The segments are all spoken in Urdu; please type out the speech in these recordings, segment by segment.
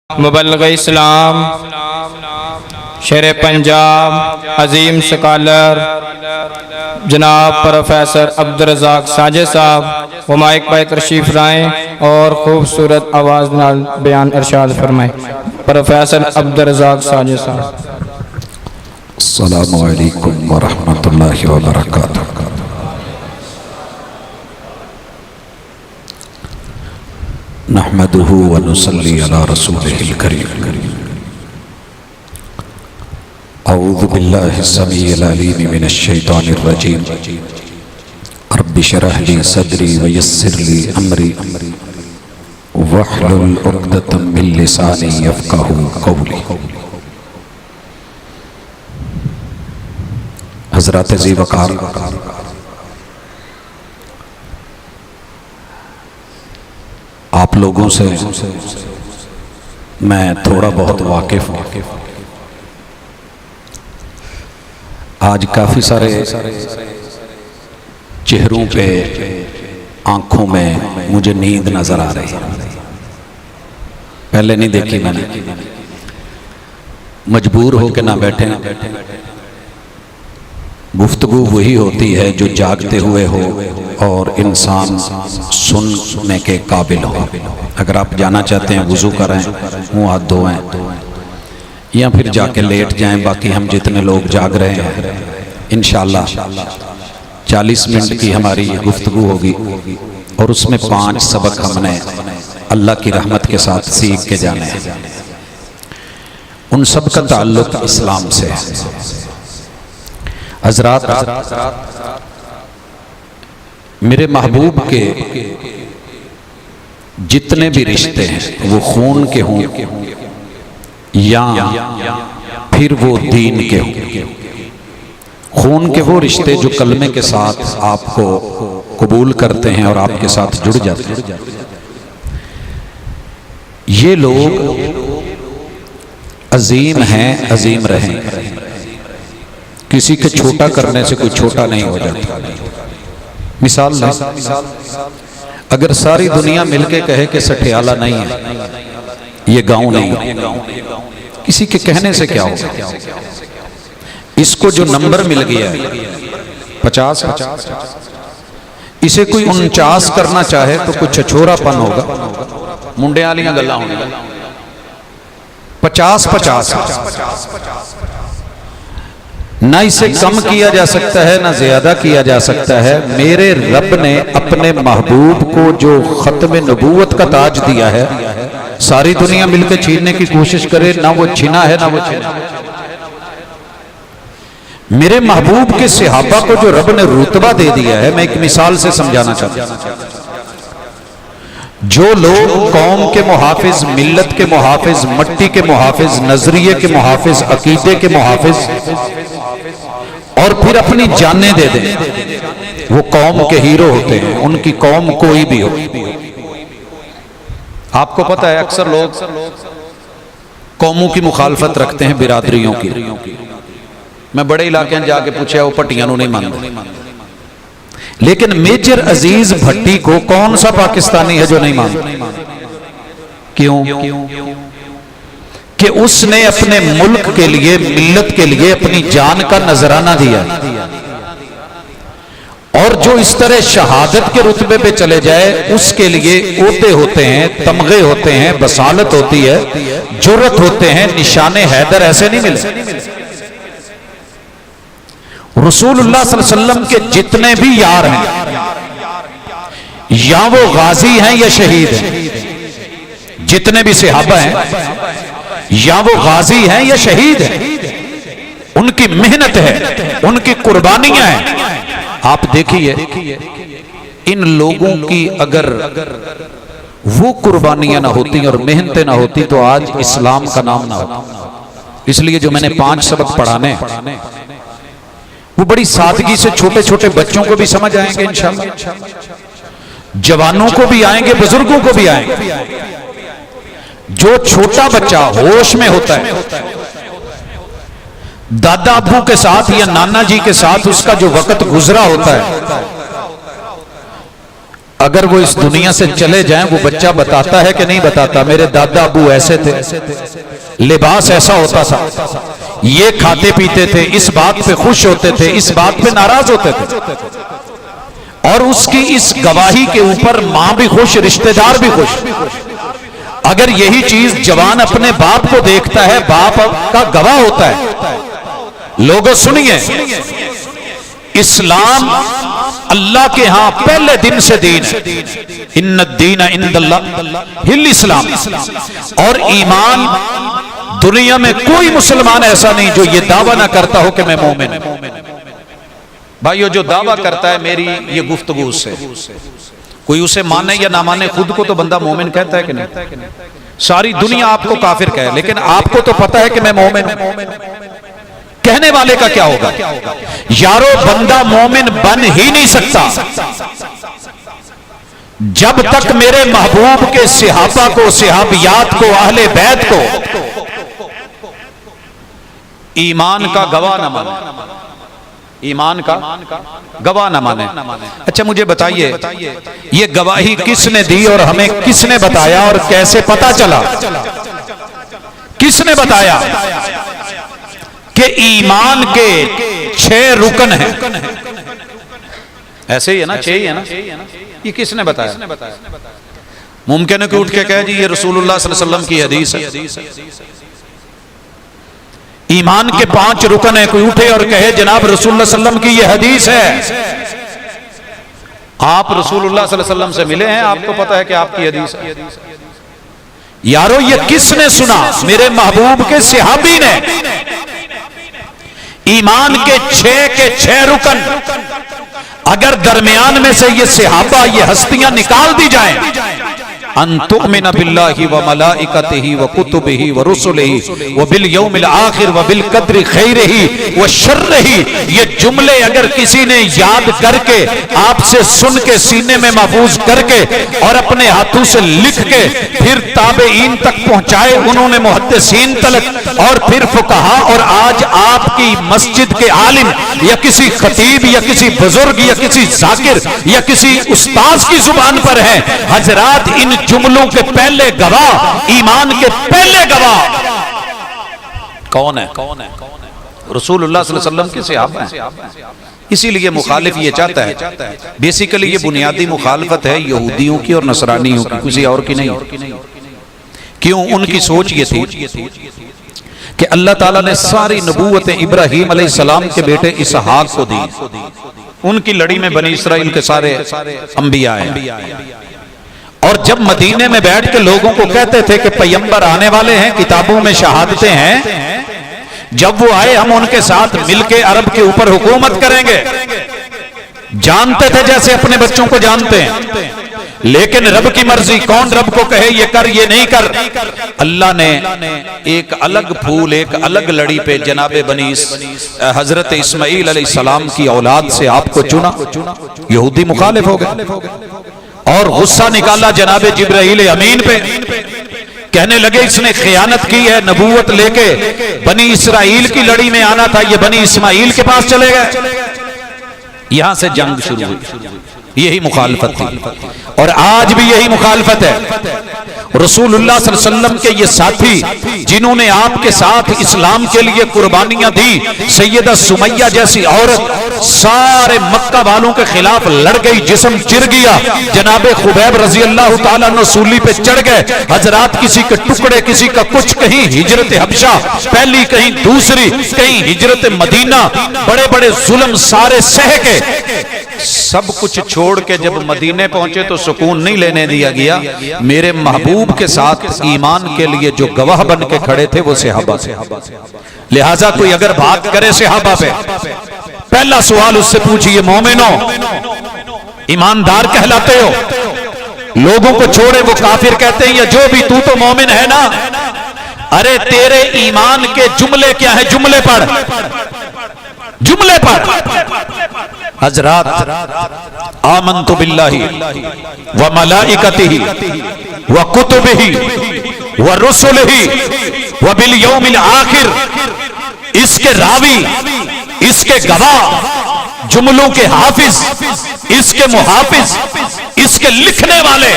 مبلغ اسلام شیر پنجاب عظیم سکالر جناب پروفیسر عبدالرزاق ساجد صاحب وہ مائک پہ تشریف لائیں اور خوبصورت آواز نال بیان ارشاد فرمائیں۔ پروفیسر عبدالرزاق ساجد صاحب۔ السلام علیکم ورحمۃ اللہ وبرکاتہ۔ نحمده ونصلي على رسوله الكريم۔ اعوذ بالله السميع العليم من الشيطان الرجيم۔ رب اشرح لي صدري ويسر لي امري واحلل عقدة من لساني يفقهوا قولي۔ حضرات ذی وقار، آپ لوگوں سے میں تھوڑا بہت واقف ہوں۔ آج کافی سارے چہروں پہ آنکھوں میں مجھے نیند نظر آ رہی ہے، پہلے نہیں دیکھی میں نے، مجبور ہو کے نہ بیٹھے۔ گفتگو وہی ہوتی ہے جو جاگتے ہوئے ہو اور انسان سننے کے قابل ہو۔ اگر آپ جانا چاہتے ہیں وضو کریں، منہ ہاتھ دھوئیں یا پھر جا کے لیٹ جائیں۔ باقی ہم جتنے لوگ جاگ رہے ہیں انشاءاللہ 40 منٹ کی ہماری یہ گفتگو ہوگی اور اس میں 5 سبق ہم نے اللہ کی رحمت کے ساتھ سیکھ کے جانے ہیں۔ ان سب کا تعلق اسلام سے ہے۔ حضرات، میرے محبوب کے جتنے بھی رشتے ہیں وہ خون کے ہوں یا پھر وہ دین کے ہوں۔ خون کے وہ رشتے جو کلمے کے ساتھ آپ کو قبول کرتے ہیں اور آپ کے ساتھ جڑ جاتے ہیں، یہ لوگ عظیم ہیں، عظیم رہیں۔ کسی کے چھوٹا کرنے سے کوئی چھوٹا نہیں ہو جاتا۔ مثال لیں، اگر ساری دنیا مل کے کہے کہ سٹھیالہ نہیں ہے، یہ گاؤں نہیں، کسی کے کہنے سے کیا ہوگا؟ اس کو جو نمبر مل گیا ہے 50 ہے، اسے کوئی 49 کرنا چاہے تو کچھ چھچورا پن ہوگا، منڈے والیاں گلاں ہوں گی۔ 50 نہ اسے کم کیا جا سکتا ہے نہ زیادہ کیا جا سکتا ہے۔ میرے رب نے اپنے محبوب کو جو ختم نبوت کا تاج دیا ہے، ساری دنیا مل کے چھیننے کی کوشش کرے، نہ وہ چھنا ہے نہ وہ چھنا۔ میرے محبوب کے صحابہ کو جو رب نے رتبہ دے دیا ہے، میں ایک مثال سے سمجھانا چاہتا ہوں۔ جو لوگ قوم کے محافظ، ملت کے محافظ، مٹی کے محافظ، نظریے کے محافظ، عقیدے کے محافظ اور پھر اپنی جانیں دے دیں، وہ قوم کے ہیرو ہوتے ہیں، ان کی قوم کوئی بھی ہو۔ آپ کو پتہ ہے اکثر لوگ قوموں کی مخالفت رکھتے ہیں، برادریوں کی۔ میں بڑے علاقے جا کے پوچھا، وہ پٹیاں نہیں مانتے، لیکن میجر عزیز بھٹی کو کون سا پاکستانی ہے جو نہیں مانتا؟ کیوں؟ کہ اس نے اپنے ملک کے لیے، ملت کے لیے اپنی جان کا نذرانہ دیا۔ اور جو اس طرح شہادت کے رتبے پہ چلے جائے، اس کے لیے عہدے ہوتے ہیں، تمغے ہوتے ہیں، بصالت ہوتی ہے، جرأت ہوتے ہیں۔ نشان حیدر ایسے نہیں ملے۔ رسول اللہ صلی اللہ علیہ وسلم کے جتنے بھی یار ہیں، یا وہ غازی ہیں یا شہید ہیں، جتنے بھی صحابہ ہیں یا وہ غازی ہیں یا شہید ہیں، ان کی محنت ہے، ان کی قربانیاں ہیں۔ آپ دیکھیے ان لوگوں کی اگر وہ قربانیاں نہ ہوتی اور محنتیں نہ ہوتی تو آج اسلام کا نام نہ ہوتا۔ اس لیے جو میں نے 5 سبق پڑھانے وہ بڑی سادگی سے چھوٹے چھوٹے بچوں کو بھی سمجھ آئیں گے انشاءاللہ، جوانوں کو بھی آئیں گے، بزرگوں کو بھی آئیں گے۔ جو چھوٹا بچہ ہوش میں ہوتا ہے، دادا ابو کے ساتھ یا نانا جی کے ساتھ اس کا جو وقت گزرا ہوتا ہے، اگر وہ اس دنیا سے چلے جائیں وہ بچہ بتاتا ہے کہ نہیں بتاتا میرے دادا ابو ایسے تھے، لباس ایسا ہوتا تھا، یہ کھاتے پیتے تھے، اس بات پہ خوش ہوتے تھے، اس بات پہ ناراض ہوتے تھے. اور اس کی اس گواہی کے اوپر ماں بھی خوش، رشتہ دار بھی خوش. اگر یہی چیز جوان اپنے باپ کو دیکھتا ہے، باپ کا گواہ ہوتا ہے. لوگوں سنیے، اسلام اللہ کے ہاں پہلے دن سے دین ہے. ان الدین عند اللہ الاسلام. اور ایمان دنیا میں کوئی مسلمان ایسا نہیں جو یہ دعویٰ نہ کرتا ہو کہ میں مومن ہوں. بھائیو جو دعویٰ کرتا ہے میری یہ گفتگو سے، کوئی اسے مانے یا نہ مانے، خود کو تو بندہ مومن کہتا ہے کہ نہیں. ساری دنیا آپ کو کافر کہے لیکن آپ کو تو پتا ہے کہ میں مومن ہوں. کہنے والے کا کیا ہوگا؟ یارو بندہ مومن بن ہی نہیں سکتا جب تک میرے محبوب کے صحابہ کو، صحابیات کو، اہل بیت کو ایمان کا گواہ نہ مانے. ایمان کا گواہ نہ مانے. اچھا مجھے بتائیے یہ گواہی کس نے دی اور ہمیں کس نے بتایا اور کیسے پتا چلا؟ کس نے بتایا کہ ایمان کے 6 رکن ہیں؟ ایسے ہی ہے نا، 6 ہی ہے نا. یہ کس نے بتایا؟ ممکن ہے کہ اٹھ کے کہے جی یہ رسول اللہ صلی اللہ علیہ وسلم کی حدیث ہے. ایمان کے 5 رکن ہیں، کوئی اٹھے اور کہے جناب رسول اللہ صلی اللہ علیہ وسلم کی یہ حدیث ہے. آپ رسول اللہ صلی اللہ علیہ وسلم سے ملے ہیں، آپ کو پتا ہے کہ آپ کی حدیث ہے. یارو یہ کس نے سنا؟ میرے محبوب کے صحابی نے. ایمان کے 6 رکن اگر درمیان میں سے یہ صحابہ، یہ ہستیاں نکال دی جائیں، ان تؤمن باللہ وملائکتہ وکتبہ ورسلہ وبالیوم الآخر وبالقدر خیرہ وشرہ، یہ جملے اگر کسی نے یاد کر کے، آپ سے سن کے، سینے میں محفوظ کر کے اور اپنے ہاتھوں سے لکھ کے پھر تابعین تک پہنچائے، انہوں نے محدثین تلک اور پھر فقہاء، اور آج آپ کی مسجد کے عالم یا کسی خطیب یا کسی بزرگ یا کسی ذاکر یا کسی استاذ کی زبان پر ہے. حضرات ان جملوں کے پہلے گواہ، ایمان کے پہلے گواہ کون ہے؟ رسول اللہ صلی اللہ علیہ وسلم کے صحابہ ہیں. اسی لیے مخالف یہ چاہتا ہے، بیسیکلی یہ بنیادی مخالفت ہے یہودیوں کی اور نصرانیوں کی، کسی اور کی نہیں. کیوں؟ ان کی سوچ یہ تھی کہ اللہ تعالیٰ نے ساری نبوت ابراہیم علیہ السلام کے بیٹے اسحاق کو دی. ان کی لڑی میں بنی اسرائیل کے سارے انبیاء ہیں. اور جب مدینے میں بیٹھ کے لوگوں کو کہتے تھے کہ پیغمبر آنے والے ہیں، کتابوں میں شہادتیں ہیں، جب وہ آئے ہم ان کے ساتھ مل کے عرب کے اوپر حکومت کریں گے. جانتے تھے جیسے اپنے بچوں کو جانتے ہیں، لیکن رب کی مرضی، کون رب کو کہے یہ کر یہ نہیں کر. اللہ نے ایک الگ پھول، ایک الگ لڑی پہ جناب بنی حضرت اسماعیل علیہ السلام کی اولاد سے آپ کو چنا. یہودی مخالف ہو گئے اور غصہ نکالا جناب جبرائیل امین پہ. کہنے لگے اس نے خیانت کی ہے، نبوت لے کے بنی اسرائیل کی لڑی میں آنا تھا، یہ بنی اسماعیل کے پاس چلے گئے. یہاں سے جنگ شروع ہوئی. یہی مخالفت تھی اور آج بھی یہی مخالفت ہے. رسول اللہ صلی اللہ علیہ وسلم کے یہ ساتھی جنہوں نے آپ کے ساتھ اسلام کے لیے قربانیاں دی، سیدہ سمیہ جیسی عورت سارے مکہ والوں کے خلاف لڑ گئی، جسم چر گیا. جناب خبیب رضی اللہ تعالیٰ عنہ سولی پہ چڑھ گئے. حضرات کسی کے ٹکڑے، کسی کا کچھ، کہیں ہجرت حبشہ پہلی، کہیں دوسری، کہیں ہجرت مدینہ، بڑے بڑے ظلم سارے سہ کے سب کچھ چھوڑ کے جب مدینے پہنچے تو سکون نہیں لینے دیا گیا. میرے محبوب کے ساتھ ایمان کے لیے جو گواہ بن کے کھڑے تھے وہ صحابہ. لہٰذا کوئی اگر بات کرے صحابہ پہ، پہلا سوال اس سے پوچھئے مومنو، ایماندار کہلاتے ہو؟ لوگوں کو چھوڑے وہ کافر کہتے ہیں یا جو بھی، تو مومن ہے نا. ارے تیرے ایمان کے جملے کیا ہیں؟ جملے پڑھ، جملے پڑھ. حضرات آمنت باللہ وملائکتہ وکتبہ ورسلہ وبالیوم الآخر، اس کے راوی، اس کے گواہ، جملوں کے حافظ، اس کے محافظ اس کے لکھنے والے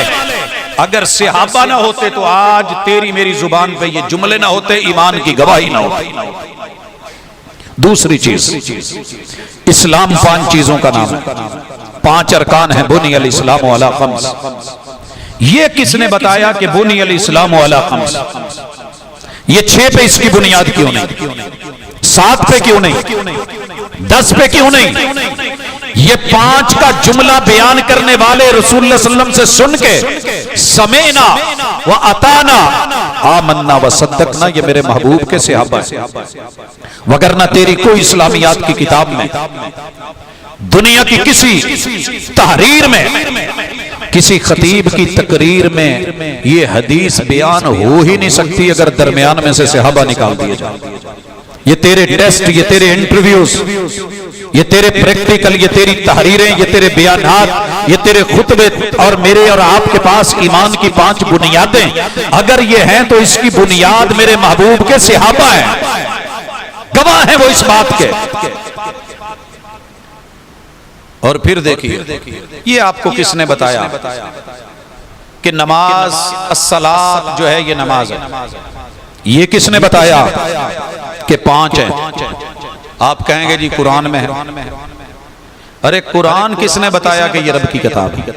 اگر صحابہ نہ ہوتے تو آج تیری میری زبان پہ یہ جملے نہ ہوتے، ایمان کی گواہی نہ ہوتی۔ دوسری چیز، اسلام 5 چیزوں کا نام ہے، 5 ارکان ہیں۔ بنی الاسلام علی خمس، یہ کس نے بتایا کہ بنی الاسلام علی خمس؟ یہ 6 پہ اس کی بنیاد کیوں نہیں؟ 7 پہ کیوں نہیں؟ 10 پہ کیوں نہیں؟ یہ 5 کا جملہ بیان کرنے والے رسول اللہ صلی اللہ علیہ وسلم سے سن کے سمعنا و اطعنا آمنا و صدقنا، یہ میرے محبوب کے صحابہ ہیں۔ وگرنہ تیری کوئی اسلامیات کی کتاب میں، دنیا کی کسی تحریر میں، کسی خطیب کی تقریر میں یہ حدیث بیان ہو ہی نہیں سکتی اگر درمیان میں سے صحابہ نکال دیے جائیں۔ یہ تیرے ٹیسٹ، یہ تیرے انٹرویوز، یہ تیرے پریکٹیکل، یہ تیری تحریریں، یہ تیرے بیانات، یہ تیرے خطبے اور میرے اور آپ کے پاس ایمان کی 5 بنیادیں اگر یہ ہیں تو اس کی بنیاد میرے محبوب کے صحابہ ہیں، گواہ ہیں وہ اس بات کے۔ اور پھر دیکھیے یہ آپ کو کس نے بتایا کہ نماز الصلاۃ جو ہے یہ نماز ہے؟ یہ کس نے بتایا کہ 5 ہیں؟ آپ کہیں گے جی قرآن میں ہے۔ ارے قرآن کس نے بتایا کہ یہ رب کی کتاب ہے؟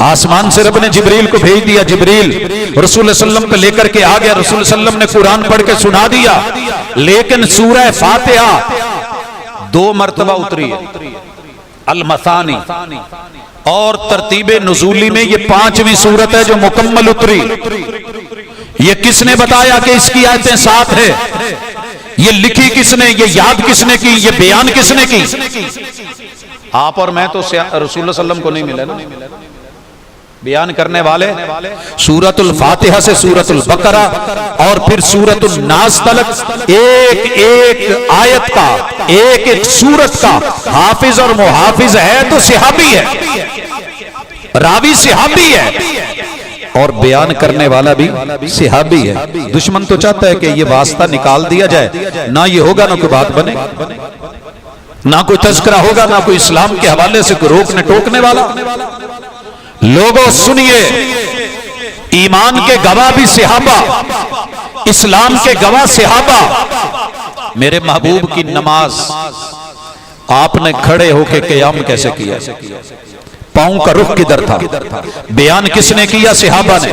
آسمان سے رب نے جبریل کو بھیج دیا، جبریل رسول اللہ صلی اللہ علیہ وسلم کو لے کر کے آ گیا، رسول اللہ صلی اللہ علیہ وسلم نے قرآن پڑھ کے سنا دیا، لیکن سورہ فاتحہ 2 مرتبہ اتری ہے، المثانی، اور ترتیب نزولی میں یہ 5ویں سورت ہے جو مکمل اتری۔ یہ کس نے بتایا کہ اس کی آیتیں 7 ہے؟ یہ لکھی کس نے؟ یہ یاد کس نے کی؟ یہ بیان کس نے کی؟ آپ اور میں تو رسول اللہ صلی اللہ علیہ وسلم کو نہیں ملے نا بیان کرنے والے۔ سورۃ الفاتحہ سے سورۃ البقرہ اور پھر سورۃ الناس تلک ایک ایک آیت کا، ایک ایک سورت کا حافظ اور محافظ ہے تو صحابی ہے، راوی صحابی ہے اور بیان کرنے والا بھی صحابی ہے۔ دشمن تو چاہتا ہے کہ یہ واسطہ نکال دیا جائے، نہ یہ ہوگا نہ کوئی بات بنے، نہ کوئی تذکرہ ہوگا، نہ کوئی اسلام کے حوالے سے کوئی روکنے ٹوکنے والا۔ لوگوں سنیے، ایمان کے گواہ بھی صحابہ، اسلام کے گواہ صحابہ۔ میرے محبوب کی نماز آپ نے کھڑے ہو کے قیام کیسے کیا؟ پاؤں کا رخ کدھر تھا؟ بیان کس نے کیا؟ صحابہ نے۔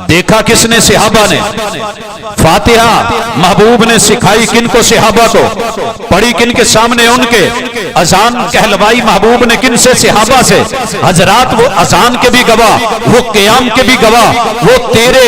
دیکھا کس نے؟ صحابہ نے۔ فاتحہ محبوب نے سکھائی کن کو؟ صحابہ کو۔ پڑھی کن کے سامنے؟ ان کے۔ اذان کہلوائی محبوب نے کن سے؟ صحابہ سے۔ حضرات وہ اذان کے بھی گواہ، وہ قیام کے بھی گواہ، وہ تیرے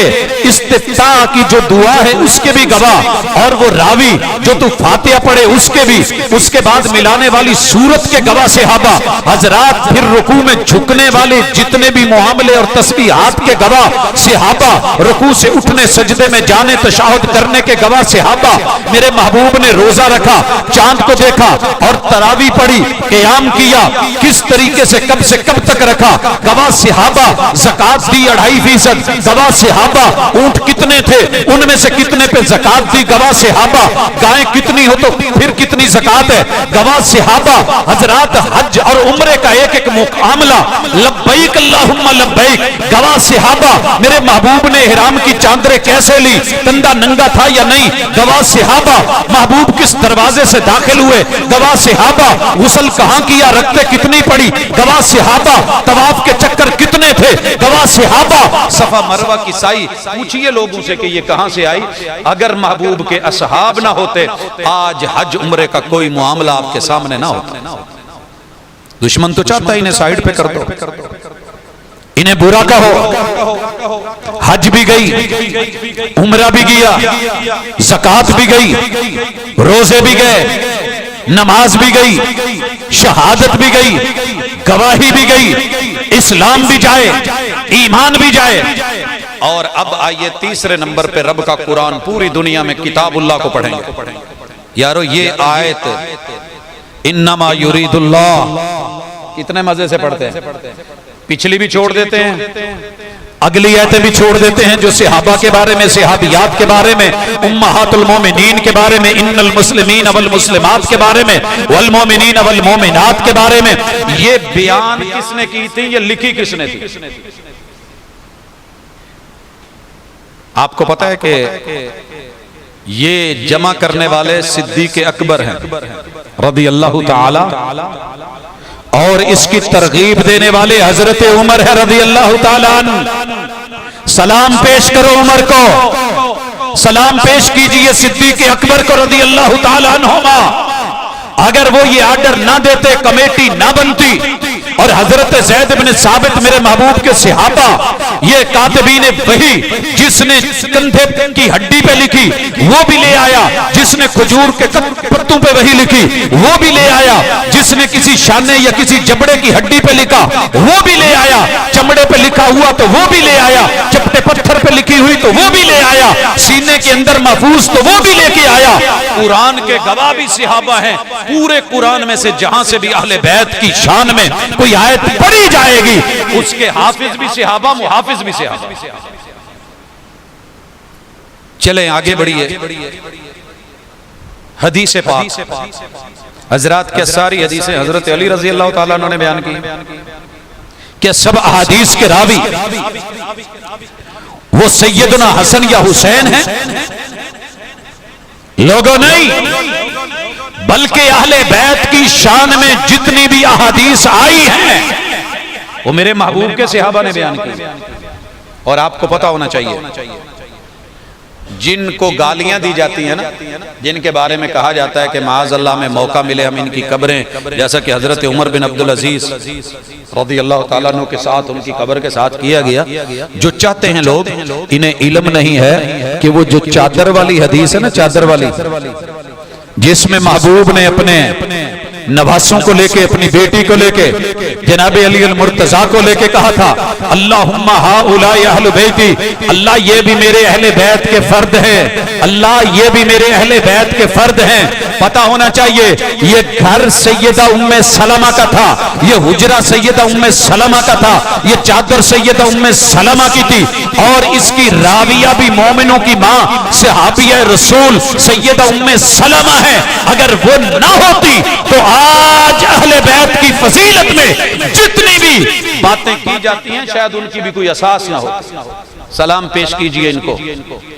استفتاح کی جو دعا ہے اس کے بھی گواہ، اور وہ راوی جو تو فاتحہ پڑھے اس کے بھی، اس کے بعد ملانے والی سورت کے گواہ صحابہ۔ حضرات پھر رکوع میں جھکنے والے جتنے بھی معاملے اور تسبیحات کے گواہ صحابہ، رکوع سے اٹھنے سجدے میں جانے تشہد کرنے کے گواہ صحابہ۔ میرے محبوب نے روزہ رکھا، چاند کو دیکھا اور تراویح پڑھی، قیام کیا، کس طریقے سے کب تک رکھا، گواہ صحابہ۔ زکات دی 2.5%، گواہ صحابہ۔ اونٹ کتنے تھے، ان میں سے کتنے پہ زکات دی، گواہ صحابہ۔ گائیں کتنی ہو تو پھر کتنی زکات ہے، گواہ صحابہ۔ حضرات حج اور عمرے کا ایک ایک معاملہ، لبیک اللہم لبیک، گواہ صحابہ۔ میرے محبوب نے احرام کی چادریں کیسے لی، تندہ ننگا تھا یا نہیں، گواہ صحابہ۔ محبوب کس دروازے سے داخل ہوئے، گواہ صحابہ۔ غسل کہاں کیا، رکعتیں کتنی پڑی، گواہ صحابہ۔ طواف کے چکر کتنے تھے، گواہ صحابہ۔ صفا مروہ کی سعی پوچھئے لوگوں سے کہ یہ کہاں سے آئی۔ اگر محبوب کے اصحاب نہ ہوتے آج حج عمرے کا کوئی معاملہ آپ کے سامنے نہ ہوتا۔ دشمن تو چاہتا ہے انہیں سائیڈ پہ کر دو، انہیں برا کہو۔ حج بھی گئی، عمرہ بھی گیا، زکات بھی گئی، روزے بھی گئے، نماز بھی گئی، شہادت بھی گئی، گواہی بھی گئی، اسلام بھی جائے، ایمان بھی جائے۔ اور اب آئیے تیسرے نمبر پہ رب کا قرآن، پوری دنیا میں کتاب اللہ کو پڑھیں گے۔ یارو یہ آیت انما یرید اللہ کتنے مزے سے پڑھتے ہیں، پچھلی بھی چھوڑ دیتے ہیں، اگلی آیتیں بھی چھوڑ دیتے ہیں جو صحابہ کے بارے میں، صحابیات کے بارے میں، امہات المومنین کے بارے میں، ان المسلمین والمسلمات کے بارے میں، والمومنین والمومنات کے بارے میں. یہ بیان کس نے کی تھی، یہ لکھی کس نے تھی؟ آپ کو پتا ہے کہ یہ جمع کرنے والے صدیق اکبر ہیں رضی اللہ تعالی، اور اس کی ترغیب دینے والے حضرت عمر ہے رضی اللہ تعالیٰ عنہ. سلام پیش کرو عمر کو، سلام پیش کیجئے صدیق اکبر کو رضی اللہ تعالیٰ عنہما. اگر وہ یہ آرڈر نہ دیتے کمیٹی نہ بنتی، اور حضرت زید بن ثابت میرے محبوب کے صحابہ، یہ کاتبین وحی جس نے کندھے کی ہڈی پہ لکھی وہ بھی لے آیا، جس نے کھجور کے پتوں پہ وحی لکھی وہ بھی لے آیا، جس نے کسی شانے یا کسی جبڑے کی ہڈی پہ لکھا وہ بھی لے آیا، چمڑے پہ لکھا ہوا تو وہ بھی لے آیا، چپٹے پتھر پہ لکھی ہوئی تو وہ بھی لے آیا، سینے کے اندر محفوظ تو وہ بھی لے کے آیا. قرآن کے گواہ بھی صحابہ ہیں. پورے قرآن میں سے جہاں سے بھی اہل بیت کی شان میں کوئی آیت پڑھی جائے گی اس کے حافظ بھی صحابہ، محافظ بھی صحابہ. چلیں آگے بڑھیے. حدیث پاک حضرات کے ساری حدیثیں حضرت علی رضی اللہ تعالیٰ عنہ نے بیان کی کہ سب احادیث کے راوی وہ سیدنا حسن یا حسین ہیں؟ لوگوں نہیں، بلکہ اہل بیت کی شان میں جتنی بھی احادیث آئی ہیں وہ میرے محبوب کے صحابہ نے بیان کی. اور آپ کو پتا ہونا چاہیے جن کو گالیاں دی جاتی ہیں نا، جن کے بارے میں کہا جاتا ہے کہ معاذ اللہ میں موقع ملے ہم ان کی قبریں، جیسا کہ حضرت عمر بن عبدالعزیز رضی اللہ تعالیٰ عنہ کے ساتھ ان کی قبر کے ساتھ کیا گیا. جو چاہتے ہیں لوگ، انہیں علم نہیں ہے کہ وہ جو چادر والی حدیث ہے نا، چادر والی جس میں محبوب نے اپنے نواسوں کو لے کے، اپنی بیٹی کو لے کے، جناب علی المرتضیٰ کو لے کے کہا تھا اللہم ہؤلاء اہل بیتی، اللہ یہ بھی میرے اہل بیت کے فرد ہیں، اللہ یہ بھی میرے اہل بیت کے فرد ہیں. پتا ہونا چاہیے یہ گھر سیدہ ام سلمہ کا تھا، یہ حجرہ سیدہ ام سلمہ کا تھا، یہ چادر سیدہ ام سلمہ کی تھی، اور اس کی راویہ بھی مومنوں کی ماں صحابیہ رسول سیدہ ام سلمہ ہے. اگر وہ نہ ہوتی تو آج اہل بیت کی فضیلت میں جتنی بھی باتیں کی جاتی ہیں شاید ان کی بھی کوئی اساس نہ ہو. سلام پیش کیجئے ان کو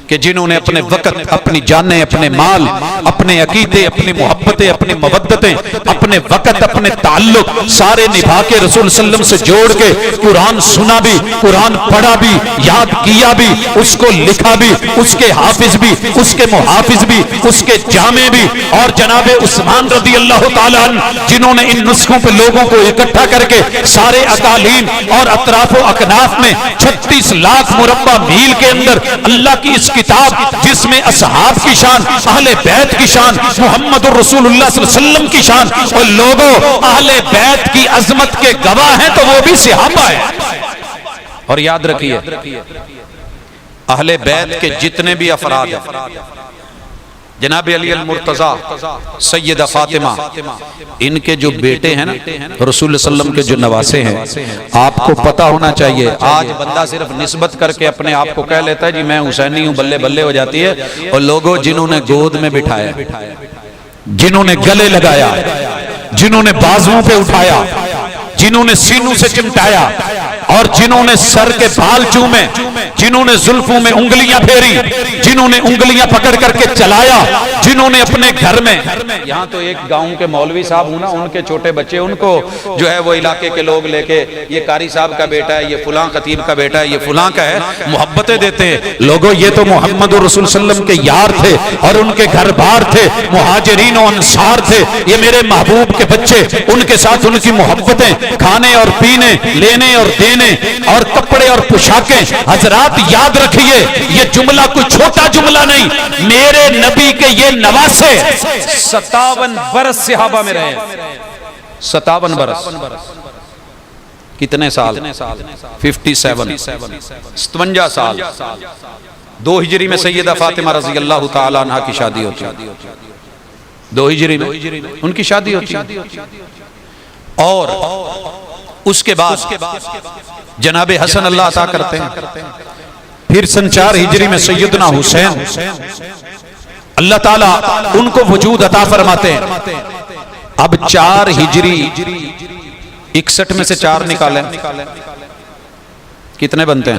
کہ جنہوں نے اپنے وقت، اپنی جانیں، اپنے مال، اپنے عقیدے، اپنی محبتیں، اپنی مودتیں، اپنے وقت، اپنے تعلق سارے نبھا کے رسول صلی اللہ علیہ وسلم سے جوڑ کے قرآن سنا بھی، قرآن پڑھا بھی، یاد کیا بھی، اس کو لکھا بھی، اس کے حافظ بھی، اس کے محافظ بھی، اس کے جامع بھی. اور جناب عثمان رضی اللہ تعالیٰ عنہ جنہوں نے ان نسخوں پہ لوگوں کو اکٹھا کر کے سارے اقالیم اور اطراف و اکناف میں 36 لاکھ مربع میل کے اندر اللہ کی اس کتاب جس میں اصحاب کی شان، اہل بیت کی شان، محمد الرسول اللہ صلی اللہ علیہ وسلم کی شان، اور لوگوں اہل بیت کی عظمت کے گواہ ہیں تو وہ بھی صحابہ ہیں. اور یاد رکھیے اہل بیت کے جتنے بھی افراد ہیں، جناب علی المرتضیٰ، سیدہ فاطمہ، ان کے جو بیٹے ہیں نا، رسول صلی اللہ علیہ وسلم کے جو نواسے ہیں، آپ کو پتا ہونا چاہیے. آج بندہ صرف نسبت کر کے اپنے آپ کو کہہ لیتا ہے جی میں حسینی ہوں، بلے بلے ہو جاتی ہے. اور لوگوں جنہوں نے گود میں بٹھایا، جنہوں نے گلے لگایا، جنہوں نے بازوؤں پہ اٹھایا، جنہوں نے سینوں سے چمٹایا، اور جنہوں نے سر کے بال چومے، جنہوں نے زلفوں میں انگلیاں پھیری، جنہوں نے انگلیاں پکڑ کر کے چلایا، جنہوں نے اپنے گھر میں، یہاں تو ایک گاؤں کے مولوی صاحب ہوں نا، ان کے چھوٹے بچے، ان کو جو ہے وہ علاقے کے لوگ لے کے یہ قاری صاحب کا بیٹا ہے، یہ فلاں خطیب کا بیٹا ہے، یہ فلاں کا ہے، محبتیں دیتے ہیں. لوگوں یہ تو محمد رسول صلی اللہ علیہ وسلم کے یار تھے اور ان کے گھر بار تھے، مہاجرین و انصار تھے. یہ میرے محبوب کے بچے، ان کے ساتھ ان کی محبتیں، کھانے اور پینے، لینے اور دینے، اور کپڑے اور پوشاکیں. حضرات یاد رکھیے یہ جملہ کوئی چھوٹا جملہ نہیں. میرے نبی کے یہ نواسے 57 برس صحابہ میں رہے. 57 برس. کتنے سال؟ 57 سال. 2 ہجری میں سیدہ فاطمہ رضی اللہ تعالی عنہ کی شادی ہوتی ہے. 2 ہجری میں ان کی شادی ہوتی ہے. اور اس کے بعد جناب حسن اللہ عطا کرتے ہیں. پھر سن 4 ہجری میں سیدنا حسین اللہ تعالیٰ ان کو وجود عطا فرماتے ہیں. اب 4 ہجری 61 میں سے 4 نکالیں کتنے بنتے ہیں؟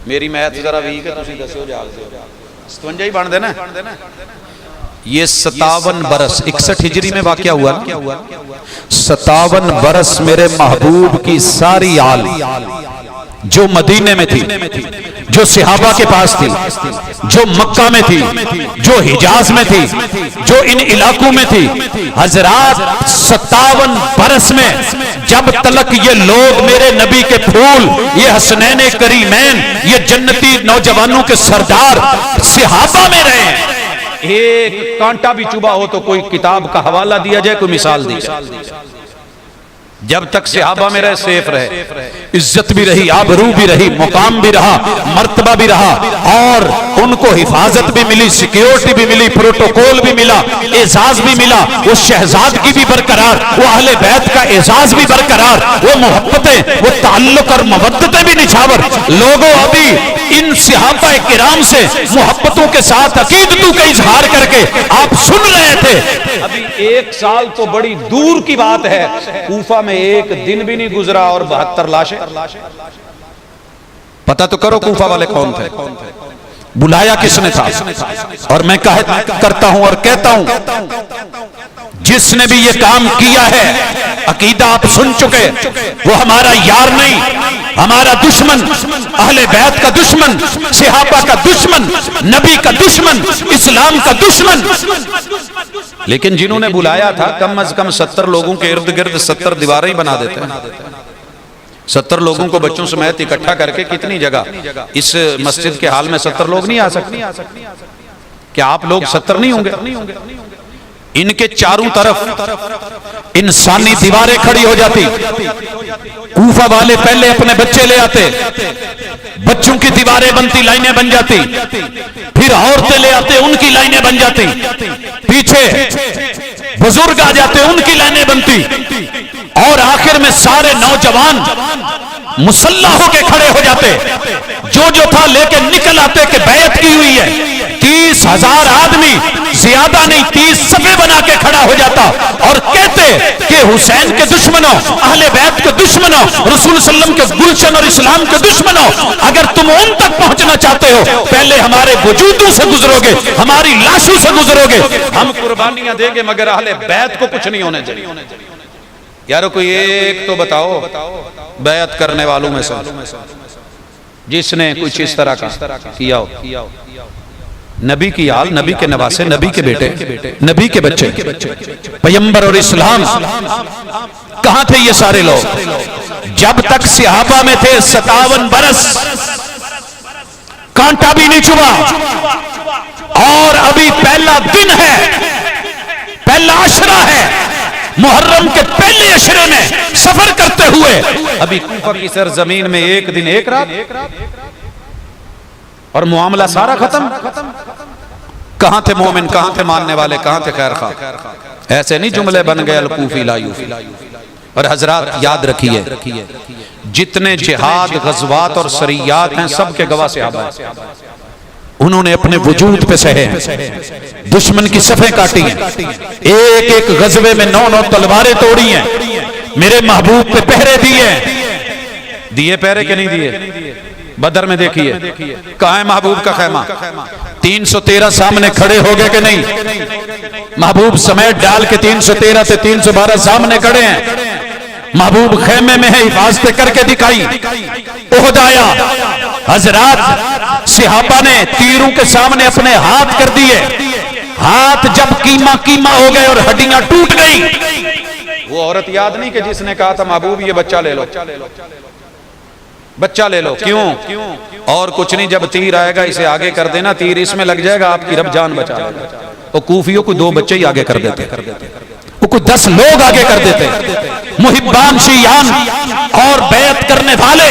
میری میتھ ذرا ویک ہے تسی دسو جا کے 57 ہی بن دے نا. یہ 57 برس 61 ہجری میں واقعہ ہوا نا. 57 برس میرے محبوب کی ساری آل جو مدینے میں تھی، جو صحابہ کے پاس تھی، جو مکہ میں تھی، جو حجاز میں تھی، جو ان علاقوں میں تھی، حضرات 57 برس میں جب تلک یہ لوگ میرے نبی کے پھول، یہ حسنین کریمین، یہ جنتی نوجوانوں کے سردار صحابہ میں رہے ہیں. ایک کانٹا بھی چبھا ہو تو کوئی کتاب کا حوالہ دیا جائے، کوئی مثال دی جائے. جب تک صحابہ میں رہے سیف رہے، عزت بھی رہی، آبرو بھی رہی، مقام بھی رہا، مرتبہ بھی رہا، اور ان کو حفاظت بھی ملی، سیکیورٹی بھی ملی، پروٹوکول بھی ملا، اعزاز بھی ملا. وہ شہزادگی بھی برقرار، وہ اہل بیت کا اعزاز بھی برقرار، وہ محبتیں، وہ تعلق اور مودتیں بھی نچھاور. لوگوں ابھی ان صحابہ کرام سے محبتوں کے ساتھ عقیدتوں کا اظہار کر کے آپ سن رہے تھے. ابھی 1 سال تو بڑی دور کی بات ہے، کوفہ میں ایک دن بھی نہیں گزرا اور 72 لاشیں. پتہ تو کرو کوفہ والے کون تھے، بلایا کس نے تھا. اور میں کرتا ہوں اور کہتا ہوں جس نے بھی یہ کام کیا ہے، عقیدہ آپ سن چکے، وہ ہمارا یار نہیں، ہمارا دشمن، اہل بیت کا دشمن، صحابہ کا دشمن، نبی کا دشمن، اسلام کا دشمن. لیکن جنہوں نے بلایا تھا کم از کم 70 لوگوں کے ارد گرد 70 دیواریں ہی بنا دیتے ہیں. 70 لوگوں کو بچوں سمیت اکٹھا کر کے کتنی جگہ اس مسجد کے حال میں 70 لوگ نہیں آ سکتے. کیا آپ لوگ 70 نہیں ہوں گے؟ ان کے چاروں طرف انسانی دیواریں کھڑی ہو جاتی. کوفہ والے پہلے اپنے بچے لے آتے، بچوں کی دیواریں بنتی، لائنیں بن جاتی. پھر عورتیں لے آتے، ان کی لائنیں بن جاتی. پیچھے بزرگ آ جاتے، ان کی لائنیں بنتی. اور آخر میں سارے نوجوان مسلح ہو کے کھڑے ہو جاتے. جو تھا لے کے نکل آتے کہ بیعت کی ہوئی ہے. 30,000 آدمی، زیادہ نہیں، 30 صفے بنا کے کھڑا ہو جاتا اور کہتے کہ حسین کے دشمنوں، اہل بیت کے دشمنوں، رسول صلی اللہ علیہ وسلم کے گلشن اور اسلام کے دشمنوں، اگر تم ان تک پہنچنا چاہتے ہو پہلے ہمارے وجودوں سے گزرو گے، ہماری لاشوں سے گزرو گے. ہم قربانیاں دیں گے مگر اہل بیت کو کچھ نہیں ہونے چاہیے. یارو کوئی ایک تو بتاؤ بیعت کرنے والوں میں سے جس نے کچھ اس طرح کا کیا ہو. نبی کی آل، نبی کے نواسے، نبی کے بیٹے، نبی کے بچے، پیغمبر اور اسلام، کہاں تھے یہ سارے لوگ جب تک صحابہ میں تھے؟ 57 برس کانٹا بھی نہیں چبھا. اور ابھی پہلا دن ہے، پہلا عشرہ ہے، محرم کے پہلے عشرے میں سفر کرتے ہوئے ابھی کوفہ کی سرزمین میں 1 دن 1 رات اور معاملہ سارا ختم. کہاں تھے مومن، کہاں تھے ماننے والے، کہاں تھے خیر خواہ؟ ایسے نہیں جملے بن گئے الکوفی لا یوفی. اور حضرات یاد رکھیے جتنے جہاد، غزوات اور سریات ہیں سب کے گواہ صحابہ ہیں. انہوں نے اپنے وجود پہ سہے ہیں، دشمن کی صفیں کاٹی ہیں، ایک ایک غزوے میں 9 تلواریں توڑی ہیں، میرے محبوب پہ پہرے دیے پہرے کہ نہیں دیے؟ بدر میں دیکھیے کہاں ہے محبوب کا خیمہ؟ 313 سامنے کھڑے ہو گئے کہ نہیں؟ محبوب سمیت ڈال کے 313 سے 312 سامنے کھڑے ہیں. محبوب خیمے میں ہے، حفاظتیں کر کے دکھائی. احد آیا، حضرات صحابہ نے تیروں کے سامنے اپنے ہاتھ کر دیے. ہاتھ جب کیما ہو گئے اور ہڈیاں ٹوٹ گئی. وہ عورت یاد نہیں کہ جس نے کہا تھا محبوب یہ بچہ لے لو، بچہ لے لو. کیوں؟ اور کچھ نہیں، جب تیر آئے گا اسے آگے کر دینا، تیر اس میں لگ جائے گا، آپ کی رب جان بچا لے گا. وہ کوفیوں کو 2 بچے ہی آگے کر دیتے، وہ کوئی 10 لوگ آگے کر دیتے. محبان شیعان اور بیعت کرنے والے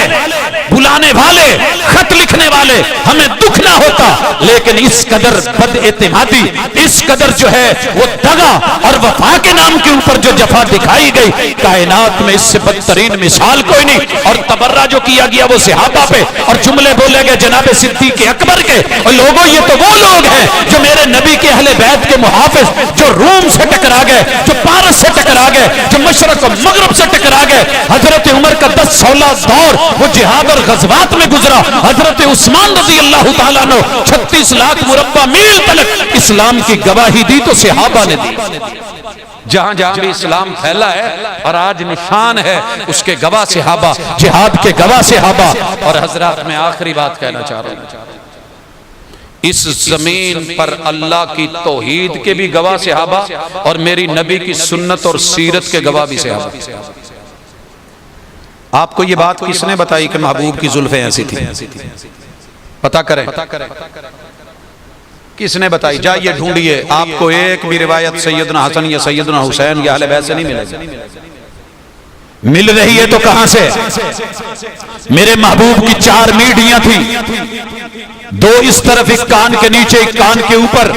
بلانے والے، خط لکھنے والے ہمیں دکھ نہ ہوتا، لیکن اس قدر بد اعتمادی، اس قدر جو ہے وہ دغا اور وفا کے نام کے اوپر جو جفا دکھائی گئی، کائنات میں اس سے بدترین مثال کوئی نہیں۔ اور تبرہ جو کیا گیا وہ صحابہ پہ، اور جملے بولے گئے جناب صدیق اکبر کے، اور لوگوں یہ تو وہ لوگ ہیں جو میرے نبی کے اہل بیت کے محافظ، جو روم سے ٹکرا گئے، جو پارس سے ٹکرا گئے، جو مشرق و مغرب سے ٹکرا گئے۔ حضرت عمر کا 10-16 دور وہ جہاد اور غزوات میں گزرا۔ حضرت عثمان رضی اللہ تعالیٰ نے 36 لاکھ مربع میل تلک اسلام کی گواہی دی تو صحابہ نے دی۔ جہاں جہاں بھی اسلام پھیلا ہے اور آج نشان ہے، اس کے گواہ صحابہ، جہاد کے گواہ صحابہ۔ اور حضرات میں آخری بات کہنا چاہ رہا ہوں، اس زمین پر اللہ کی توحید کے بھی گواہ صحابہ، اور میری نبی کی سنت اور سیرت کے گواہ بھی صحابہ۔ آپ کو یہ بات کس نے بتائی کہ محبوب کی زلفیں ایسی تھی؟ پتا کریں کس نے بتائی؟ جائیے ڈھونڈیے، آپ کو ایک بھی روایت سیدنا حسن یا سیدنا حسین یا اہل بیت سے نہیں ملے گی۔ مل رہی ہے تو کہاں سے؟ میرے محبوب کی 4 میڈیاں تھیں، 2 اس طرف ایک کان کے نیچے ایک کان کے اوپر،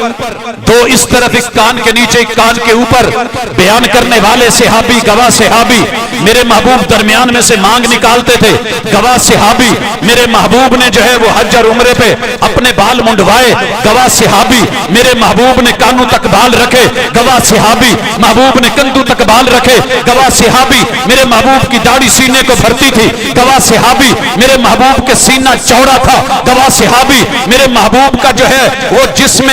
2 اس طرف ایک کان کے نیچے ایک کان کے اوپر، بیان کرنے والے صحابی، گواہ صحابی۔ میرے محبوب درمیان میں سے مانگ نکالتے تھے، گواہ صحابی۔ میرے محبوب نے جو ہے وہ حج اور عمرے پہ اپنے بال منڈوائے، گواہ صحابی۔ میرے محبوب نے کانوں تک بال رکھے، گواہ صحابی۔ محبوب نے کندھوں تک بال رکھے، گواہ صحابی۔ میرے محبوب کی داڑھی سینے کو بھرتی تھی، گواہ صحابی۔ میرے محبوب کے سینہ چوڑا تھا، گواہ صحابی۔ میرے محبوب کا جو ہے وہ جسم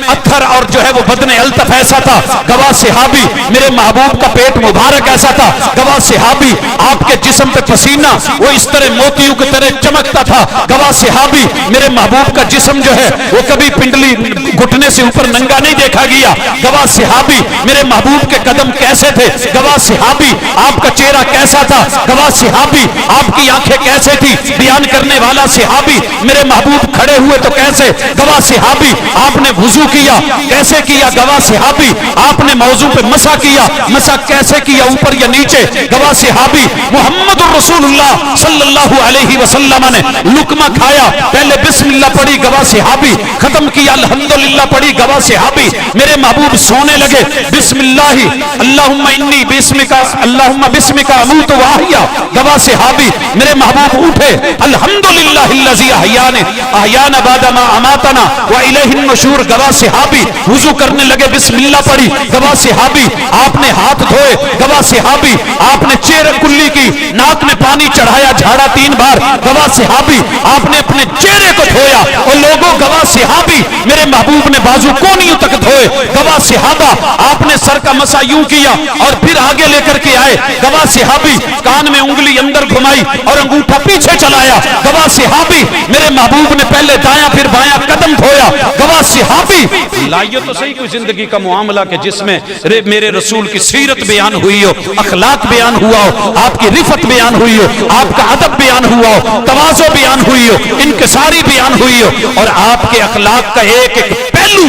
اتھر اور جو ہے وہ بدن الطف ایسا تھا، گواہ صحابی۔ میرے محبوب کا پیٹ مبارک ایسا تھا، گواہ صحابی۔ آپ کے جسم پہ پسینہ وہ اس طرح موتیوں کی طرح چمکتا تھا، گواہ صحابی۔ میرے محبوب کا جسم جو ہے وہ کبھی پنڈلی گھٹنے سے اوپر ننگا نہیں دیکھا گیا، گواہ صحابی۔ میرے محبوب کے قدم کیسے تھے، گواہ صحابی۔ آپ کا چہرہ کیسا تھا، گواہ صحابی۔ آپ کی آنکھیں کیسے تھی، بیان کرنے والا صحابی۔ میرے محبوب کھڑے ہوئے تو کیسے، گواہ صحابی۔ آپ نے وضو کیا کیسے کیا، گواہ صحابی۔ آپ نے موضوع پہ مسح کیا، مسح کیسے کیا، اوپر یا نیچے، گواہ صحابی۔ محمد الرسول اللہ صلی اللہ علیہ وسلم نے لقمہ کھایا، پہلے بسم اللہ پڑھی، گواہ صحابی۔ ختم کیا الحمدللہ پڑھی، گواہ صحابی۔ میرے محبوب سونے لگے، بسم اللہ اللہم انی بسمکا اللہم بسمکا اموت و احیا، گواہ صحابی۔ میرے محبوب اٹھے، الحمدللہ الذی احیانا بعد ما اماتنا والیہ النشور، گواہ صحابی۔ وضو کرنے لگے، بسم اللہ پڑھی، گواہ صحابی۔ آپ نے ہاتھ دھوئے، گواہ صحابی۔ آپ نے چہرہ کلی کی، ناک میں پانی چڑھایا، جھاڑا 3 بار، گواہ صحابی۔ آپ نے اپنے چہرے کو دھویا، اور لوگوں، گواہ صحابی۔ میرے محبوب نے بازو کونیوں تک دھوئے، گواہ صحابہ۔ آپ نے سر کا مسح یوں کیا اور پھر آگے لے کر کے آئے، گواہ صحابی۔ کان میں انگلی اندر گھمائی اور انگوٹھا پیچھے چلایا، گواہ صحابی۔ میرے محبوب نے پہلے دایاں پھر بایاں قدم دھویا، گواہ صحابی۔ لائیے تو صحیح کوئی زندگی کا معاملہ کہ جس میں میرے رسول کی سیرت بیان ہوئی ہو، اخلاق بیان ہوا ہو، آپ کی رفت بیان ہوئی ہو، آپ کا ادب بیان ہوا ہو، تواضع بیان ہوئی ہو، انکساری بیان ہوئی ہو، اور آپ کے اخلاق کا ایک ایک پہلو،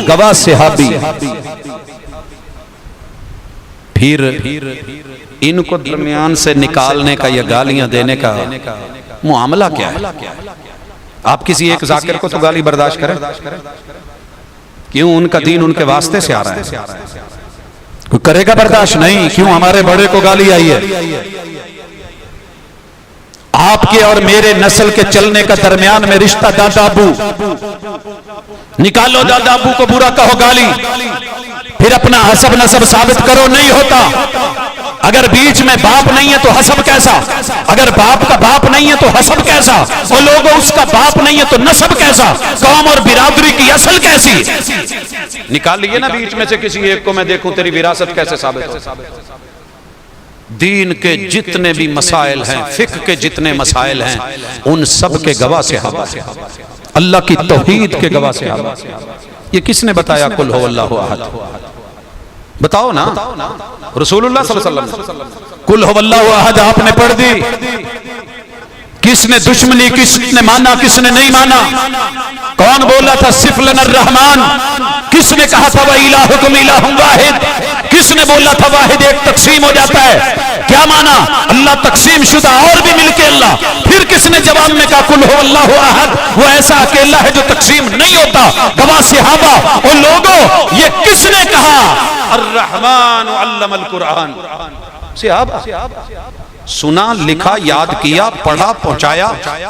گواہ صحابی۔ پھر ان کو درمیان سے نکالنے کا یا گالیاں دینے کا معاملہ کیا ہے؟ آپ کسی ایک ذاکر کو تو گالی برداشت کریں، کیوں؟ ان کا دین ان کے واسطے سے آ رہا ہے، کوئی کرے گا برداشت نہیں؟ کیوں ہمارے بڑے کو گالی آئی ہے؟ آپ کے اور میرے نسل کے چلنے کا درمیان میں رشتہ دادا ابو، نکالو دادا ابو کو برا کہو گالی، پھر اپنا حسب نسب ثابت کرو، نہیں ہوتا۔ اگر بیچ میں باپ نہیں ہے تو حسب کیسا؟ اگر باپ کا باپ نہیں ہے تو حسب کیسا؟ اور لوگوں اس کا باپ نہیں ہے تو نسب کیسا؟ قوم اور برادری کی اصل کیسی؟ نکال لیے نا بیچ میں سے کسی ایک کو، میں دیکھوں تیری وراثت کیسے ثابت ہو۔ دین کے جتنے بھی مسائل ہیں، فقہ کے جتنے مسائل ہیں، ان سب کے گواہ صحابہ، اللہ کی توحید کے گواہ صحابہ۔ یہ کس نے بتایا قل هو اللہ احد؟ بتاؤ نا، رسول اللہ صلی اللہ علیہ وسلم۔ قل هو اللہ احد آپ نے پڑھ دی، کس نے دشمنی، کس نے مانا، کس نے نہیں مانا؟ کون بولا تھا صف لنا الرحمن؟ کس نے کہا تھا وَإِلَٰهُكُمْ إِلَٰهٌ وَاحِدٌ؟ کس نے بولا تھا واحد ایک تقسیم ہو جاتا ہے؟ کیا مانا؟ اللہ تقسیم شدہ اور بھی مل کے اللہ. پھر کس نے جواب میں کہا قل هو اللہ احد، وہ ایسا اکیلا ہے جو تقسیم نہیں ہوتا. گواہ صحابہ اور لوگوں، یہ کس نے کہا؟ الرحمن علم القرآن. صحابہ سنا، لکھا، یاد کیا، پڑھا، پہنچایا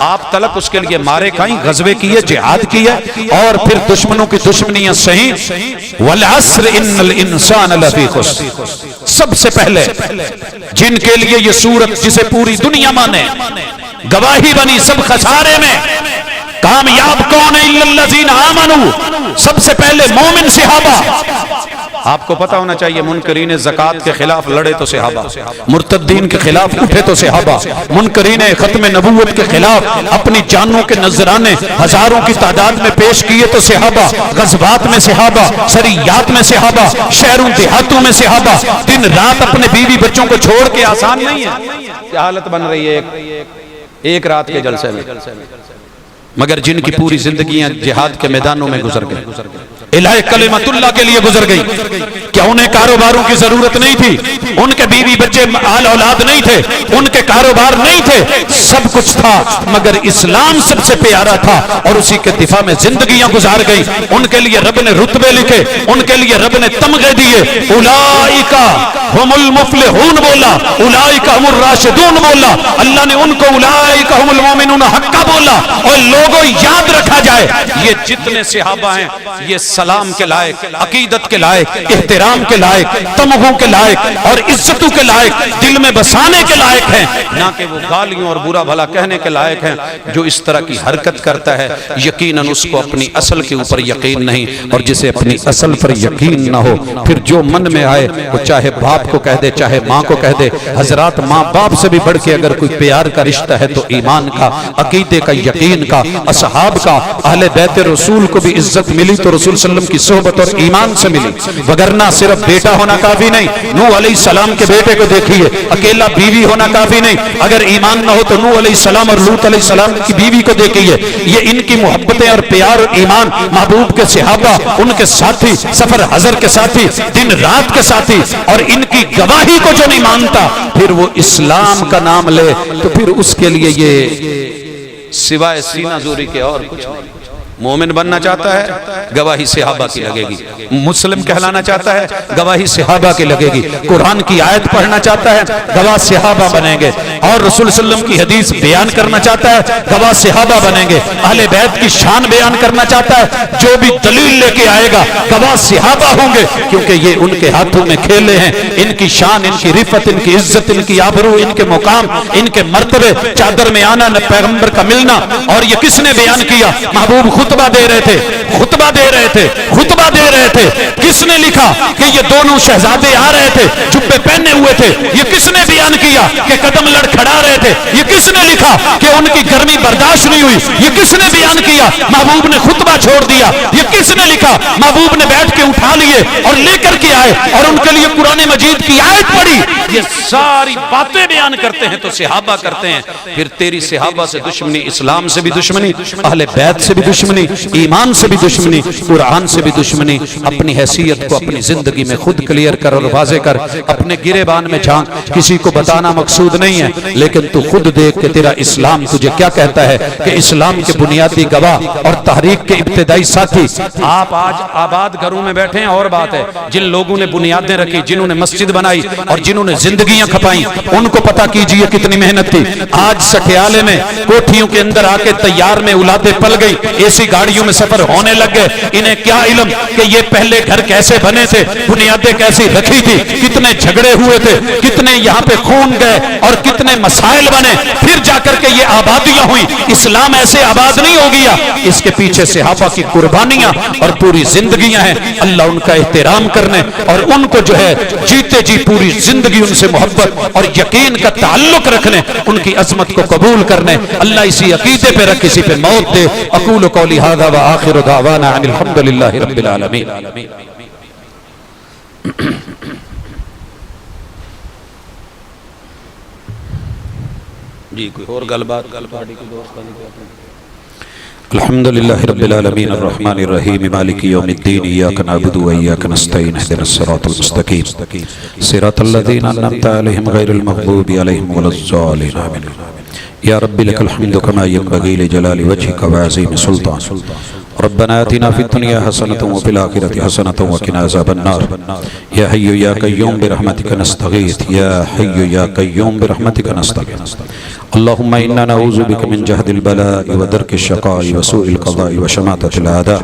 آپ تلک، اس کے لیے مارے کھائیں، غزوے کیے، جہاد کیے، اور پھر دشمنوں کی دشمنیاں سہیں. والعصر ان الانسان لفی خسر. سب سے پہلے جن کے لیے یہ سورت جسے پوری دنیا مانے گواہی بنی، سب خسارے میں. کامیاب کون ہے؟ الا الذین آمنوا. سب سے پہلے مومن صحابہ. آپ کو پتا ہونا چاہیے منکرین زکوٰۃ کے خلاف لڑے تو صحابہ، مرتدین کے خلاف اٹھے تو صحابہ، منکرین ختم نبوت کے خلاف اپنی جانوں کے نذرانے ہزاروں کی تعداد میں پیش کیے تو صحابہ، غزوات میں صحابہ، سریات میں صحابہ، شہروں دیہاتوں میں صحابہ. دن رات اپنے بیوی بچوں کو چھوڑ کے آسان نہیں ہے. کیا حالت بن رہی ہے ایک رات کے جلسے میں، مگر جن کی پوری زندگیاں جہاد کے میدانوں میں گزر گئی، الہ کلمت اللہ کے لیے گزر گئی. کیا انہیں کاروباروں کی ضرورت نہیں تھی؟ ان کے بیوی بچے آل اولاد نہیں تھے؟ ان کے کاروبار نہیں تھے؟ سب کچھ تھا، مگر اسلام سب سے پیارا تھا اور اسی کے دفاع میں زندگیاں گزار گئی. ان کے لیے رب نے رتبے لکھے، ان کے لیے رب نے تمغے دیے. اولئک ہم المفلحون بولا، اولئک ہم الراشدون بولا. اللہ نے ان کو اولئک ہم المؤمنون حقا بولا. اور لوگوں یاد رکھا جائے، یہ جتنے صحابہ ہیں یہ سلام کے لائق، عقیدت کے لائق، احترام کے لائق، تمغوں کے لائق اور عزتوں کے لائق، دل میں بسانے کے لائق ہیں، نہ کہ وہ گالیوں اور برا بھلا کہنے کے لائق ہیں. جو اس طرح کی حرکت کرتا ہے یقیناً اس کو اپنی اصل کے اوپر یقین نہیں، اور جسے اپنی اصل پر یقین نہ ہو پھر جو من میں آئے وہ چاہے باپ کو کہہ دے چاہے ماں کو کہہ دے. حضرات ماں باپ سے بھی بڑھ کے اگر کوئی پیار کا رشتہ ہے تو ایمان کا، عقیدے کا، یقین کا. اصحاب کا، اہل بیت رسول کو بھی عزت ملی تو رسول صلی اللہ علیہ وسلم کی صحبت اور ایمان سے ملی، وگرنہ صرف بیٹا ہونا کافی نہیں. نوح علیہ السلام کے بیٹے کو دیکھیے، اکیلا بیوی ہونا کافی نہیں. اگر ایمان نہ ہو تو نوح علیہ السلام اور لوط علیہ السلام کی بیوی کو دیکھیے. یہ ان کی محبتیں اور پیار اور ایمان، محبوب کے صحابہ، ان کے ساتھی، سفر حضر کے ساتھی، دن رات کے ساتھی، اور ان کی گواہی کو جو نہیں مانتا پھر وہ اسلام کا نام لے تو پھر اس کے لیے یہ سوائے سینہ زوری کے اور کچھ نہیں. مومن بننا چاہتا ہے گواہی صحابہ کی لگے گی. مسلم کہلانا چاہتا ہے گواہی صحابہ کی لگے گی. قرآن کی آیت پڑھنا چاہتا ہے گواہ صحابہ بنیں گے. اور رسول صلی اللہ علیہ وسلم کی حدیث بیان کرنا چاہتا ہے گواہ صحابہ بنیں گے. اہل بیت کی شان بیان کرنا چاہتا ہے جو بھی دلیل لے کے آئے گا گواہ صحابہ ہوں گے، کیونکہ یہ ان کے ہاتھوں میں کھیلے ہیں. ان کی شان، ان کی رفت، ان کی عزت، ان کی آبرو، ان کے مقام، ان کے مرتبے، چادر میں آنا، پیغمبر کا ملنا. اور یہ کس نے بیان کیا؟ محبوب خطبہ دے رہے تھے، خطبہ دے رہے تھے، خطبہ دے رہے تھے. کس نے لکھا کہ یہ دونوں شہزادے آ رہے تھے، جبے پہنے ہوئے تھے؟ یہ کس نے بیان کیا کہ قدم لڑکھڑا رہے تھے؟ یہ کس نے لکھا کہ ان کی گرمی برداشت نہیں ہوئی؟ یہ کس نے بیان کیا محبوب نے خطبہ چھوڑ دیا؟ یہ کس نے لکھا محبوب نے بیٹھ کے اٹھا لیے اور لے کر کے آئے اور ان کے لیے قرآن مجید کی آیت پڑھی؟ یہ ساری باتیں بیان کرتے ہیں تو صحابہ کرتے ہیں. پھر تیری صحابہ سے دشمنی، اسلام سے بھی دشمنی، اہل بیت سے بھی دشمنی، ایمان سے بھی دشمنی، قرآن سے بھی دشمنی. اپنی حیثیت کو اپنی زندگی میں خود کلیئر کر اور واضح کر. اپنے گریبان میں جھانک. کسی کو بتانا مقصود نہیں ہے، لیکن تو خود دیکھ کہ تیرا اسلام تجھے کیا کہتا ہے. کہ اسلام کے بنیادی گواہ اور تحریک کے ابتدائی ساتھی آپ آج آباد گھروں میں بیٹھے ہیں اور بات ہے. جن لوگوں نے بنیادیں رکھی، جنہوں نے مسجد بنائی اور جنہوں نے زندگیاں کھپائیں، ان کو پتا کیجئے کتنی محنت تھی. آج سٹیالے میں کوٹھیوں کے اندر آ کے تیار میں اولادیں پل گئی، ایسی گاڑیوں میں سفر ہونے لگ گئے. انہیں کیا علم کہ یہ پہلے گھر کیسے بنے تھے، بنیادیں کیسی رکھی تھی، کتنے جھگڑے ہوئے تھے، کتنے یہاں پہ خون گئے اور کتنے مسائل بنے، پھر جا کر کے یہ آبادیاں ہوئی. اسلام ایسے آباد نہیں ہو گیا. اس کے پیچھے صحابہ کی قربانیاں اور پوری زندگیاں ہیں. اللہ ان کا احترام کرنے اور ان کو جو ہے جیتے جی پوری زندگی ان سے محبت اور یقین کا تعلق رکھنے، ان کی عظمت کو قبول کرنے. اللہ اسی عقیدے پہ رکھ، اسی پہ موت دے. اقول قولی ھذا وآخر دعوانا ان الحمدللہ رب العالمین. جی کوئی اور گل بات؟ الحمد لله رب العالمين الرحمن الرحيم مالك يوم الدين إياك نعبد وإياك نستعين اهدنا الصراط المستقيم صراط الذين أنعمت عليهم غير المغضوب عليهم ولا الضالين آمين يا رب لك الحمد كما ينبغي لجلال وجهك وعظيم سلطان ربنا آتنا في الدنيا حسنة وفي الآخرة حسنة وقنا عذاب النار يا حي يا قيوم برحمتك نستغيث يا حي يا قيوم برحمتك نستغيث اللهم إنا نعوذ بك من جهد البلاء ودرك الشقاء وسوء القضاء وشماتة الأعداء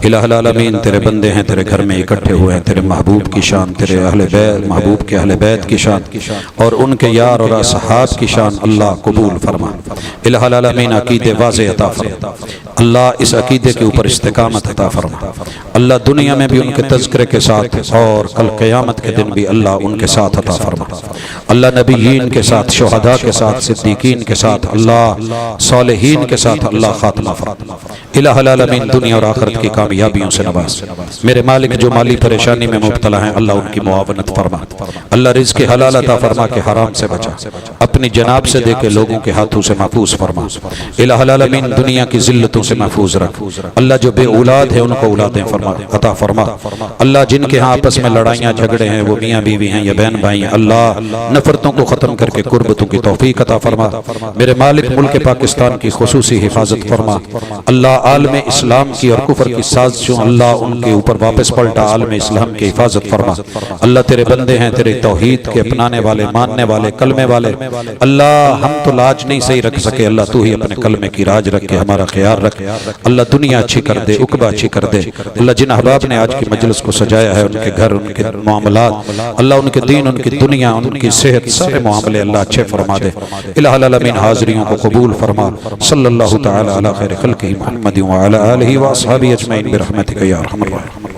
الہ العالمین تیرے بندے ہیں، تیرے گھر میں اکٹھے ہوئے ہیں، تیرے محبوب کی شان، تیرے اہل بیت، محبوب کے اہل بیت کی شان اور ان کے یار اور اصحاب کی شان اللہ قبول فرما۔ الہ العالمین عقیدے واضح عطا فرما، اللہ اس عقیدے کے اوپر استقامت عطا فرما، اللہ دنیا میں بھی ان کے تذکرے کے ساتھ اور کل قیامت کے دن بھی اللہ ان کے ساتھ عطا فرما، اللہ نبیین کے ساتھ، شہداء کے ساتھ، صدیقین کے ساتھ، اللہ صالحین کے ساتھ اللہ خاتمہ فرما۔ الہ العالمین دنیا اور آخرت کی کامیابیوں سے نواز۔ میرے مالک جو مالی پریشانی میں مبتلا ہیں اللہ ان کی معاونت فرما، اللہ رزق حلال عطا فرما کے حرام سے بچا، اپنی جناب سے دے کے لوگوں کے ہاتھوں سے محفوظ فرما۔ الہ العالمین دنیا کی ذلتوں سے محفوظ رکھ، اللہ جو بے اولاد ہے ان کو اولادیں فرما عطا فرما، اللہ جن کے ہاں آپس میں لڑائیاں جھگڑے ہیں وہ میاں بیوی ہیں یا بہن بھائی ہیں، اللہ نفرتوں کو ختم کر کے قربتوں کی توفیق عطا فرما۔ میرے مالک ملک پاکستان کی خصوصی حفاظت فرما، اللہ عالم اسلام کی اور کفر کی سازشوں اللہ ان کے اوپر واپس پلٹا، عالم اسلام کی حفاظت فرما۔ اللہ تیرے بندے ہیں، تیرے توحید کے اپنانے والے، ماننے والے، کلمے والے، اللہ ہم تو لاج نہیں صحیح رکھ سکے، اللہ تو ہی اپنے کلمے کی راج رکھ کے ہمارا خیال رکھ، اللہ دنیا اچھی کر دے، عقبہ اچھی کر دے، اللہ جن احباب نے آج کی مجلس کو سجایا ہے ان کے گھر، ان کے معاملات، اللہ ان کے دین، ان کی دنیا، ان کی صحت، سارے معاملے اللہ اچھے فرما دے۔ الہ العالمین حاضریوں کو قبول فرما، صلی اللہ تعالی علی خیر خلقہ محمد وعلی آلہ واصحابہ اجمعین برحمتک یا ارحم الراحمین۔